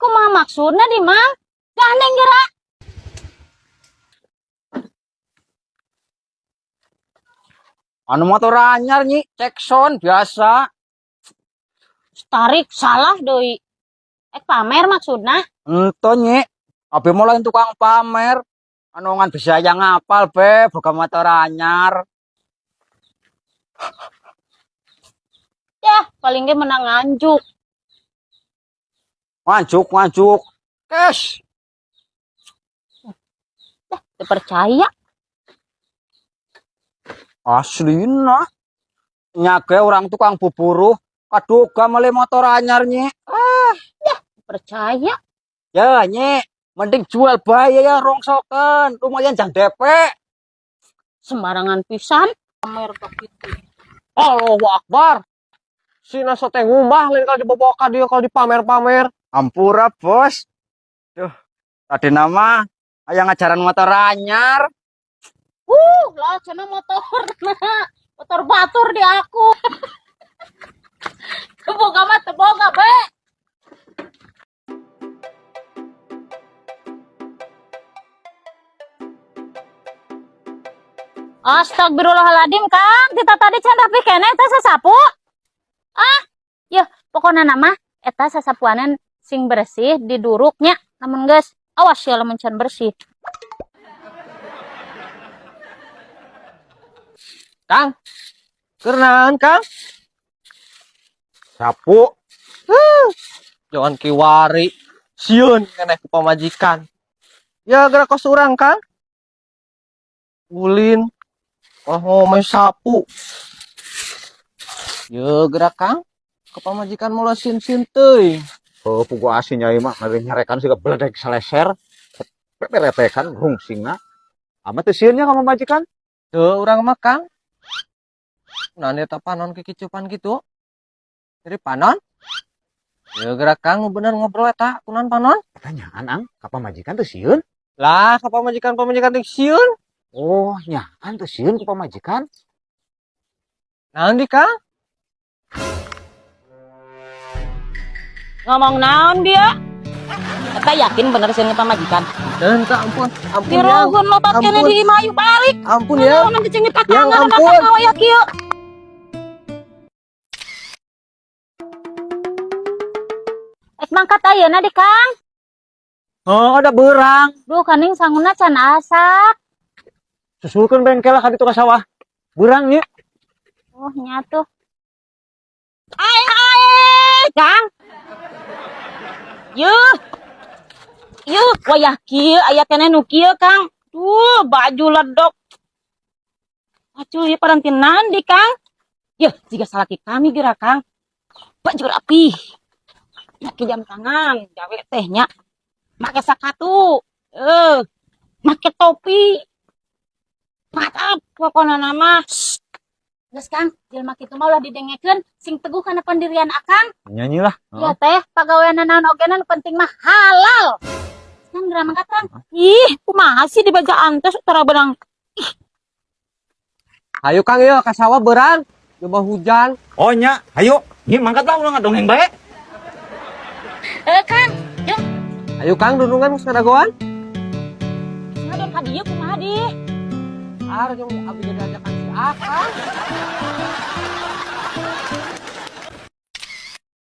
kumaha maksudna di mang? Gandeng gerak. Anu motor anyar nyi, cekson biasa. Tarik salah deui. Pamer maksudna? Ento nyi, abi mulai tukang pamer. Anu ngan bisa yang ngapal be, buka motor anyar. Ya, paling ge menang nganjuk. Nganjuk. Kes. Teu percaya. Aslina. Nyage orang tukang buburu. Kaduga meli motor anyar nyi. Percaya. Ya nyi, mending jual bae ya rongsokan. Lumayan jang DP. Sembarangan pisan. Pamer begitu. Allahu Akbar. Sina sote ngumah lain kalau dibawa ka dia kalau dipamer-pamer. Ampura bos. Duh, tadi nama ayah ngajaran motor anyar. Lah cenah motor nah. Motor batur di aku. Teboga mah teboga be. Astagfirullahaladzim Kang, kita tadi can tapi kene eta sasapu. Ya pokoknya nama eta sasapuanan sing bersih diduruknya. Namun guys, awas ya lamun can bersih. Kang. Kerenaan Kang. Sapu. Jangan kiwari. Sieun keneh ku pamajikan. Ya gerak kos urang Kang. Ulin. Oh main sapu. Ya gerak Kang. Ke pamajikan mula sin-sin teuing. Oh, pugu asin nyai mah ngeri nyarekan sih beledek seleser. Peperetekan rungsingna. Amat teu sieunnya ka majikan? Teu urang mah Kang. Nah eta panon kekicupan gitu. Jadi panon. Ya gerak Kang bener ngobrol eta kunaon panon? Pertanyaan ang, ka pamajikan teu sieun? Lah ka pamajikan teh sieun. Oh, nyaan teu sieun ku pamajikan. Naon di Kang? Ngomong naon dia? Eta yakin bener sieun pamajikan. Dan Kak ampun Di ya. rohun lotot kene Ampun. di Mayu balik. Ampun ya. Nanti cing Yang dipatangga ampun. ya kieu. Mangkat ayeuna di Kang. Oh, ada berang. Duh kaning sanguna can asak. Susulkeun bengkel ka ditu ka sawah. Berang nya. Oh nyatu. Ai Kang. Yuh, wayah kieu aya keneh nu kieu Kang. Duh, baju ledok. Acuh ieu parantinan di Kang. Yeuh, jiga salaki kami geura Kang. Baju rapi. Make jam tangan, gawe tehnya. Make sakatu. Make topi. Mantap pokona nama. Geus Kang, jelema kitu mah ulah didengekeun sing teguh kana pendirian Akang. Nyanyi lah. Ya teh, pagawean naon oge nu penting mah halal. Kang geura mangkat Kang. Ih, kumaha sih dibajaan teh tara benang. Ayo Kang ya ka sawah beurang. Coba hujan. Oh nya, ayo. Nyi mangkat lah ulah ngadongeng bae. Kang, yuk. Ayo Kang dudungan sadagoan. Ngadon ka dieu kumaha di? Arep abdi diajakan si Akang.